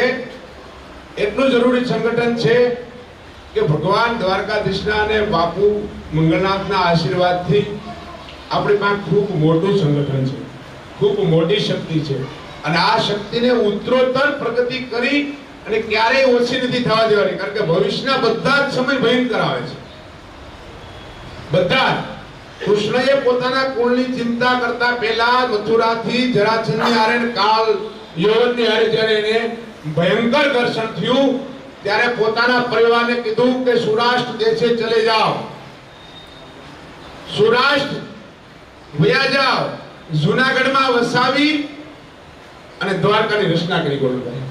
એટલું જરૂરી સંગઠન છે કે ભગવાન દ્વારકાધીશના અને બાપુ મંગળનાથના આશીર્વાદથી આપણી પાસે ખૂબ મોટું સંગઠન છે, ખૂબ મોટી શક્તિ છે. અને આ શક્તિને ઉત્તરોત્તર પ્રગતિ કરી અને ક્યારેય ઓછી નથી થવા દેવાની, કારણ કે ભવિષ્યના બધા જ સમય ભયંકર આવે છે. બધા જ. કૃષ્ણએ પોતાના કુળની ચિંતા કરતા પહેલા મથુરાથી જરાસંધની હારે કાલ યવનની હારે જ્યારે એને ભયંકર ઘર્ષણ થયું ત્યારે પોતાના પરિવારને કીધું કે સૌરાષ્ટ્ર દેશે ચલે જાઓ, સૌરાષ્ટ્ર વયા જાઓ. જૂનાગઢમાં વસાવી અને દ્વારકાની રચના કરી ગોવિંદભાઈ.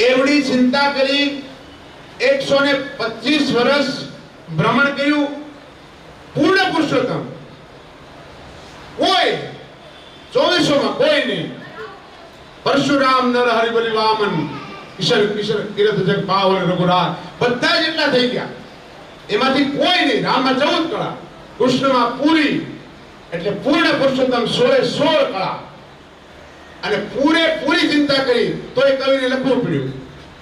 એવડી ચિંતા કરી, 125 વર્ષ ભ્રમણ કર્યું. પૂર્ણ પુરુષોત્તમ કોઈ 2400માં કોઈ નહીં. પરશુરામ નર હરિબલી વામન કિશન કિશન કિરત જગ પાવન રઘુરાજ બધા જેટલા થઈ ગયા, એમાંથી કોઈ નહીં. રામમાં 14 કળા, કૃષ્ણમાં પૂરી, એટલે પૂર્ણ પુરુષોત્તમ 16 કળા. અને પૂરેપૂરી ચિંતા કરી તોય કવિને લખવું પડ્યું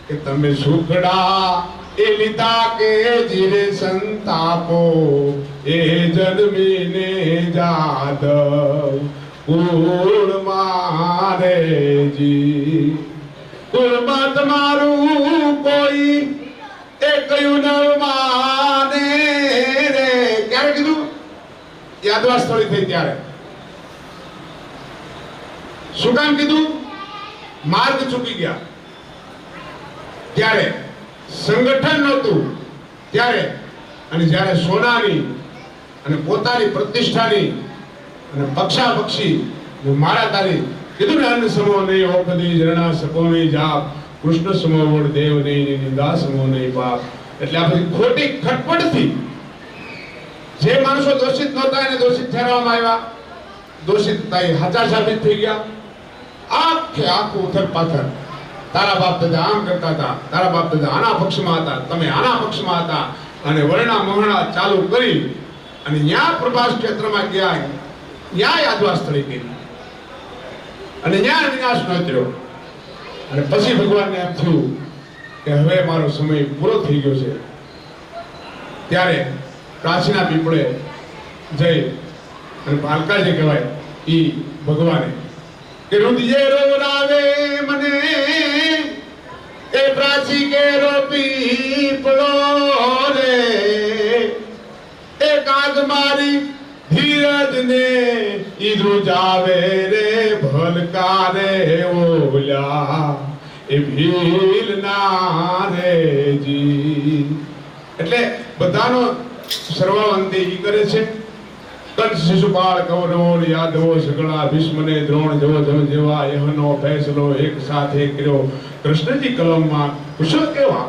કે તમે સુખડા એ લીધા કે જીરે સંતાપો એ જન્મીને જાદવ કુળ મારે જી કુળમાં તમારું કોઈ એ કયું ન માને રે. ક્યારે કીધું? યાદવા સ્થળી થઈ ત્યારે. શું કામ કીધું? માર્ગ ચૂકી ગયા ત્યારે, સંગઠન નહોતું ત્યારે. અને જ્યારે સોનાની અને પોતાની પ્રતિષ્ઠાની અને પક્ષાપક્ષી મારા તારી કીધું ને, અન્ન સમો નહીં ઔષધિ ઝરણા સકો નહીં જાપ, કૃષ્ણ સમો વડ દેવ નહીં નિંદા સમો નહીં પાપ. એટલે આ બધી ખોટી ખટપટથી જે માણસો દોષિત નહોતા એને દોષિત ઠેરવવામાં આવ્યા, દોષિત થાય સાચા સાબિત થઈ ગયા. આખે આખું ઉથલ પાથલ. તારા બાપ દાદા આમ કરતા હતા, તારા બાપ દાદા આના પક્ષમાં હતા, તમે આના પક્ષમાં હતા, અને વર્ણા મોહણા ચાલુ કરી અને ન્યા પ્રભાસ ક્ષેત્રમાં ગયા, ન્યા યાદવા સ્થળે ગઈ અને ન્યા વિનાશ નોતર્યો. અને પછી ભગવાનને એમ થયું કે હવે મારો સમય પૂરો થઈ ગયો છે. ત્યારે પ્રાચીના પીપળે જઈ અને પાલકા જે કહેવાય ઈ ભગવાને કે રુદિયે રોવરાવે મને એ પ્રાચી કે રો પીપળો રે એ કાગ મારી ધીરજ ને ઈ ધ્રુજાવે રે ભલકારે ઓલ્યા એ ભીલ ના રે જી. એટલે બધાનો સર્વાંતે ઈ કરે છે. કંસ શિશુપાળ કૌરવો યાદવો સગળા ભીષ્મને દ્રોણ જવો જમ જેવા એહનો ફેસલો એક સાથે કર્યો. કૃષ્ણજી કલમમાં કુશળ કેવા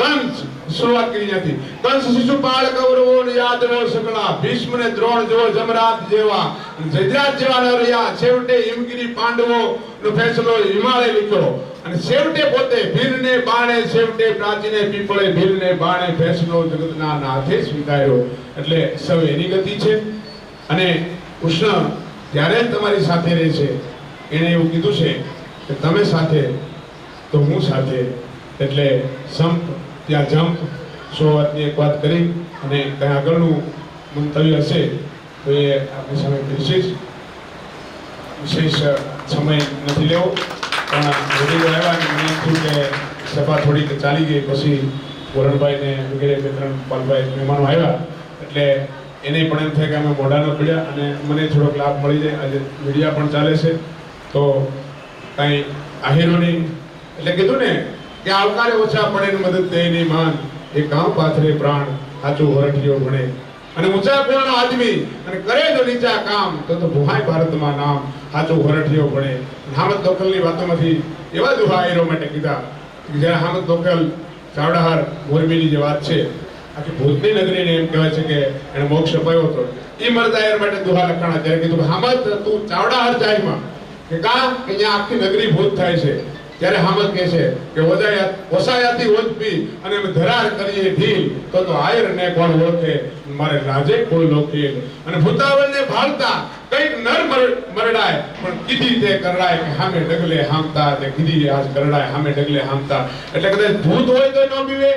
કંસ શરૂઆત કરી હતી. કંસ શિશુપાળ કૌરવો યાદવો સગળા ભીષ્મને દ્રોણ જવો જમરાજ જેવા જયદ્રાજ જેવા ન રહ્યા. છેવટે હિમગીરી પાંડવો નો ફેસલો હિમાલય લીધો અને છેવટે પોતે ભીલને બાણે છેવટે પ્રાચીને પીપળે ભીલને બાણે ફેસલો જગતના નાથે સ્વીકાર્યો. એટલે સૌ એની ગતિ છે અને કૃષ્ણ ત્યારે જ તમારી સાથે રહે છે. એણે એવું કીધું છે કે તમે સાથે તો હું સાથે. એટલે સંપ ત્યાં જંપ 100 વાતની એક વાત કરી અને કંઈ આગળનું મંતવ્ય હશે તો એ આપણી સામે વિશેષ સમય નથી લેવો. પણ વડીલો આવ્યા અને મને એમ થયું કે સભા થોડીક ચાલી ગઈ. પછી વરણભાઈ ને વગેરે 2-3 પાલભાઈ મહેમાનો આવ્યા એટલે એને પણ એમ થાય કે અમે મોઢા ન પડ્યા અને મને થોડોક લાભ મળી જાય. આજે મીડિયા પણ ચાલે છે તો કાંઈ આહિરોની એટલે કીધું ને કે આવકારે ઓછા પડે ને મદદ દે નહીં માન એ કામ પાથરે પ્રાણ સાચું વરઠિયો ભણે. અને ઊંચા કોણ આદમી અને કરે જો નીચા કામ તો ભુહાય ભારતમાં નામ સાચું વરઠિયો ભણે. હામદ દોકલની વાતોમાંથી એવા દુહા આહિરો માટે કીધા કે જ્યારે હામદ દોકલ ચાવડાહાર મોરબીની જે વાત છે, આખી ભૂતની નગરીને એમ કહેવાય છે કે એને મોક્ષ અપાયો હતો. એ મરદાયર માટે દુહા લખાણા. ત્યારે કીધું હામદ તું ચાવડાહાર જાયમાં કે કા કે અહીંયા આખી નગરી ભૂત થાય છે. ત્યારે હામદ કહે છે કે ઓસાયાથી ઓજપી અને અમે ધરાર કરીએ ઢીલ તો આયર ને કોણ ઓળખે મારે રાજે કોઈ લોખીલ. અને ભૂતાવળને ભાળતા કઈક નર મરડાય પણ કીધી તે કરડાય કે હામે ડગલે હામતા તે કીધી આજ કરડાય હામે ડગલે હામતા. એટલે કદાચ ભૂત હોય તો ન બીવે,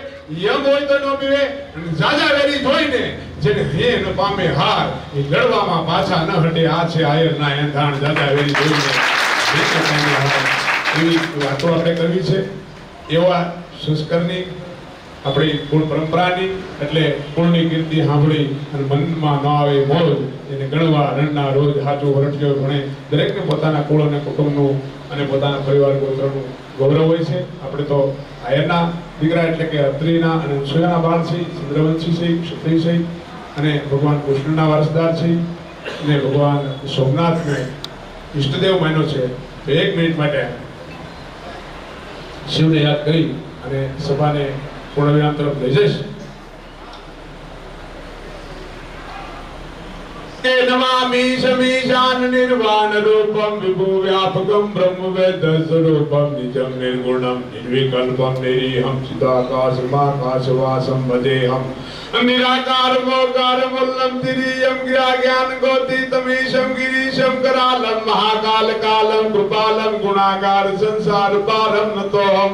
યમ હોય તો ન બીવે. અને જાજા વેરી જોઈને જેને હે ન પામે હાર એ લડવામાં પાછા ન હટે. આ છે આયર ના એંધાણ જાજા વેરી જોઈને એવી વાતો આપણે કરવી છે. એવા સંસ્કારની આપણી કુળ પરંપરાની એટલે કુળની કીર્તિ સાંભળી અને મનમાં ન આવે મોજ એને ગણવા રણના રોજ સાચું વરઠિયો ભણે. દરેકને પોતાના કુળ અને કુટુંબનું અને પોતાના પરિવાર ગોત્રનું ગૌરવ હોય છે. આપણે તો આયરના દીકરા એટલે કે અત્રિના અને અનસૂયાના બાળ છે, ચંદ્રવંશી છે, ક્ષત્રિય છે અને ભગવાન કૃષ્ણના વારસદાર છે અને ભગવાન સોમનાથને ઈષ્ટદેવ માન્યો છે. તો 1 મિનિટ માટે શિવને યાદ કરી અને સભાને પૂર્ણ વિરામ તરફ લઈ જઈશ. નમામિ શમીશાન નિર્વાણ રૂપમ વિભુ વ્યાપકમ બ્રહ્મ વેદ સ્વરૂપમ નિજમ નિર્ગુણમ નિર્વિકલ્પમ નિરીહમ ચિદાકાશમાકાશવાસમ ભજેહમ નિરાકાર મોકાર મુલ્લમ તિરીયમ ગિરા જ્ઞાન ગોતિ તમીશમ ગિરીશમ કરાલમ મહાકાલ કાલમ કૃપાલમ ગુણાકાર સંસાર પારમ નતોહમ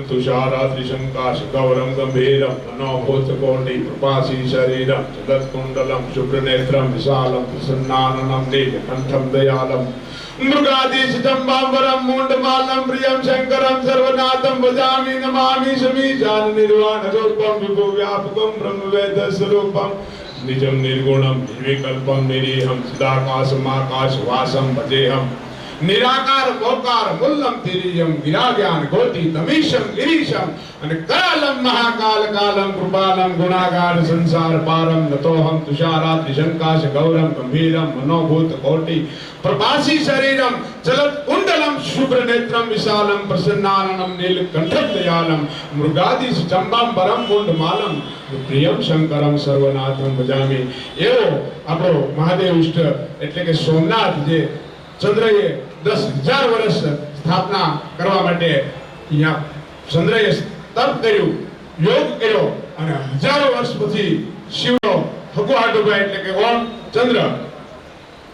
तुषारात्रिशंकाश गौरम गंभीरम मनोभूत कोटि प्रपासी शरीरम जगत कुंडलम शुभ्र नेत्रम विशालम प्रसन्नाननम नीलकंठम दयालम मृगाधीश जंबांबरम मुंडमालम प्रियम शंकरम सर्वनाथम भजामि नमामि शमीशान निर्वाण रूपम विभु व्यापकम ब्रह्म वेद स्वरूपम निजम निर्गुणम निर्विकल्पम निरीहम चिदाकाशमाकाश वासम भजेहम निराकार मोकार मुल्लम तिरियम गिरा ज्ञान गोति तमीशम गिरीशम અને કરાલમ મહાકાલ કાલમ કૃપાલમ ગુણાગાર સંસાર પારમ નતોહમ તુષારાત્રિ શંકાશ ગૌરમ ગંભીરમ મનોભૂત કોટિ પ્રભાસી શરીરમ ચલત કુંડલમ શુભ્ર નેત્રમ વિશાલમ પ્રસન્નાનનમ નીલકંઠમ દયાલમ મૃગાદિશ ચંબાંબરમ મુંડમાલમ પ્રિયમ શંકરમ સર્વનાથમ ભજામિ. એવો આપણો મહાદેવ ઇષ્ટ એટલે કે સોમનાથ જે ચંદ્રએ 10,000 વર્ષ સ્થાપના કરવા માટે અહીંયા ચંદ્રએ તપ કર્યું, યોગ કર્યો અને હજારો વર્ષ પછી શિવનો હગો હાડુભાઈ એટલે કે કોણ? ચંદ્ર.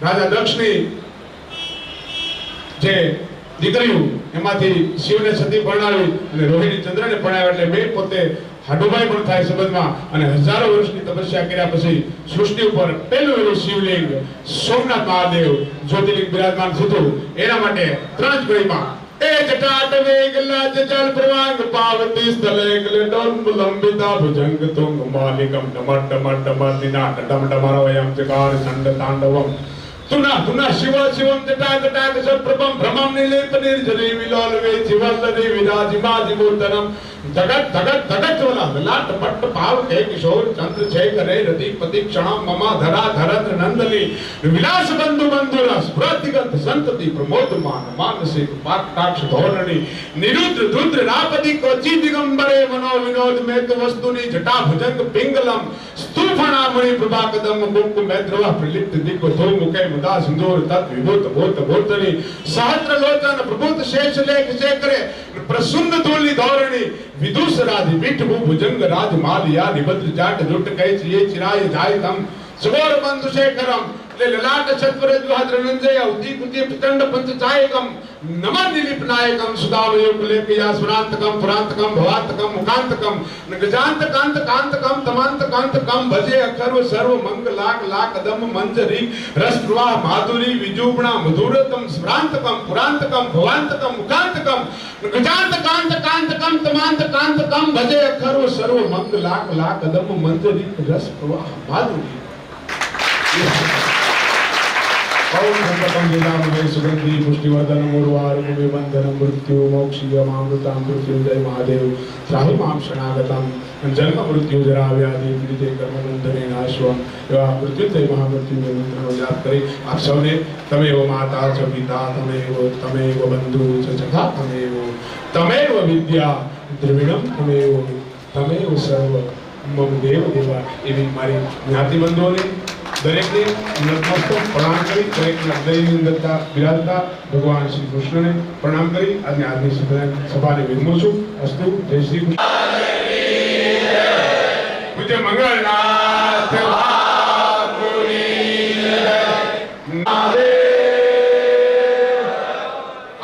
રાજા દક્ષની જે દીકરીઓ એમાંથી શિવને સતી પરણાવી અને રોહિણી ચંદ્રને પરણાવ્યા એટલે બે પોતે હાડુભાઈ પણ થાય સંબંધમાં. અને હજારો વર્ષની તપસ્યા કર્યા પછી સૃષ્ટિ ઉપર પહેલું એનું શિવલિંગ સોમનાથ મહાદેવ જ્યોતિર્લિંગ બિરાજમાન થયું. એના માટે 3 જ ઘડીમાં એ જટાટવે ગલાજ જલ પ્રવાંગ પાવતી સ્થલે ગલડોન લંબિતા ભુજંગ તુંગ માલિકમ ડમર ડમર ડમર દિના ડમ ડમરવયમ જકાર ચંડ તાંડવમ તુના તુના શિવ શિવમ જટા જટા સપ્રભમ ભ્રમમ નિલેપ નિર્જરી વિલોલ વે જીવલ્લરી વિરાજિમા જીવોતરમ જગત જગત જગત વલા લલાટ પટ્ટ ભાવ કે કિશોર ચંદ્ર છે કરે રતિ પતિ ક્ષણમ મમા ધરા ધરત નંદલી વિલાસ બંધુ બંધુરા સ્ફૃતિગત સંતતિ પ્રમોદમાન માનસિક પાકટાક્ષ ધોરણી નિરુદ્ર રુદ્ર રાપતિ કોચી દિગંબરે મનો વિનોદ મેત વસ્તુની જટા ભુજંગ પિંગલમ સ્તુફણા મણિ પ્રભા કદમ મુક્ત મેદ્રવા પ્રલિપ્ત દિગ્વ ધો મુકે મુદા સિંદૂર તત વિભૂત ભૂત ભૂતની સહસ્ત્ર લોચન પ્રભૂત શેષ લેખ શેખરે પ્રસુન્ન ધૂલી ધોરણી વિદુષ રાજ વિઠભુ ભુજંગ રાજ માલિયા નિભદ્ર જાટ જુટ કૈ ચિયે ચિરાય જાય તમ સુગોર બંધુ શેખરમ એટલે લલાટ છત્વર દ્વાદ્ર નંજય ઉદી કુતિ પ્રચંડ પંચચાયકમ નમન નિલિપ નાયકમ સુદાવયો કલેકયા સુરાંતકમ પુરાંતકમ ભવાંતકમ મુકાંતકમ ગજાંત કાંત કાંતકમ તમાંત કાંતકમ ભજે અખર્વ સર્વ મંગ લાક લાક અદમ મંજરી રસ પ્રવાહ માધુરી વિજુબણા મધુરતમ સ્મરાંતકમ પુરાંતકમ ભવાંતકમ મુકાંતકમ ગજાંત કાંત કાંતકમ તમાંત કાંતકમ ભજે અખર્વ સર્વ મંગ લાક લાક અદમ મંજરી રસ પ્રવાહ માધુરી ओम संततम लीलामय सुगंधि पुष्टिवर्धनम उर्वारुकम विबंधनम मृत्यु मोक्षीयमामृताम मृत्युंजय महादेव त्राहि माम शरणागतम जन्म मृत्यु जरा व्याधि पीड़िते कर्मबंधने नाशवम एवा मृत्युंजय महामृत्यु मंत्रનો જાપ કરી આપ સૌને તમેવ માતા ચ પિતા તમેવ બંધુ ચ સખા તમેવ વિદ્યા દ્રવિણમ તમેવ સર્વ મમ દેવ દેવા એવી મારી જ્ઞાતિ બંધુઓને દરેકને નતમસ્તક પ્રણામ કરી દરેકના હૃદયની અંદરતા બિરાજતા ભગવાન શ્રી કૃષ્ણને પ્રણામ કરી આજની સભાને વિરમું છું. અસ્તુ. જય શ્રી કૃષ્ણ. પૂજ્ય મંગળનાથ મહામુનિ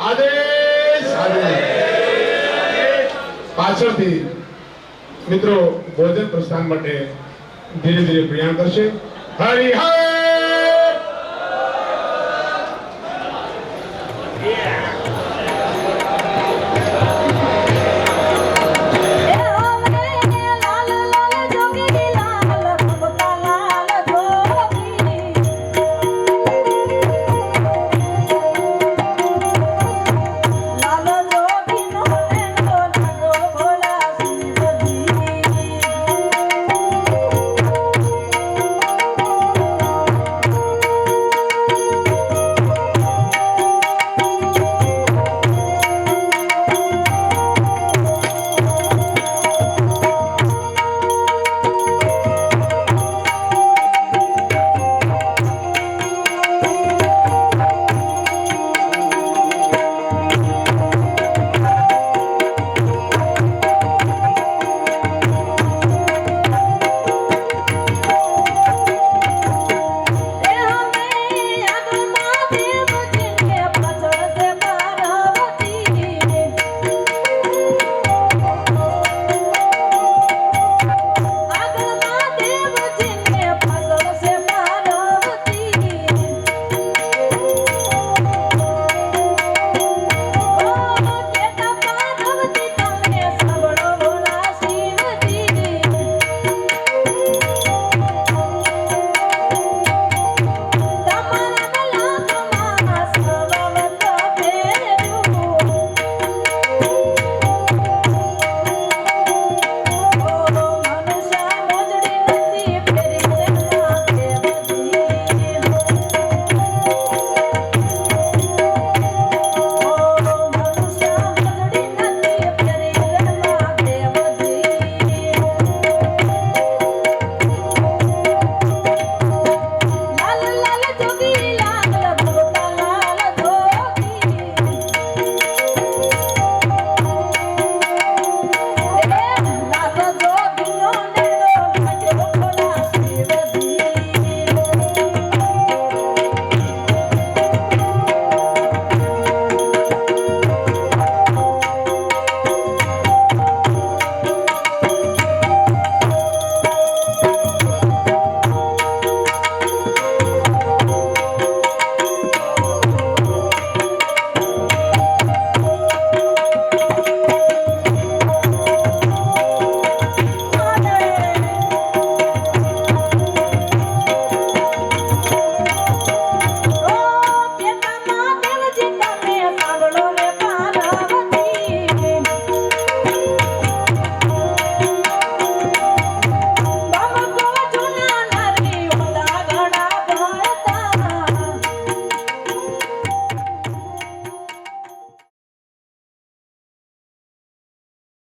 આદેશ પાછળથી મિત્રો ભોજન પ્રસ્થાન માટે ધીરે ધીરે પ્રયાણ કરશે. હરિ હર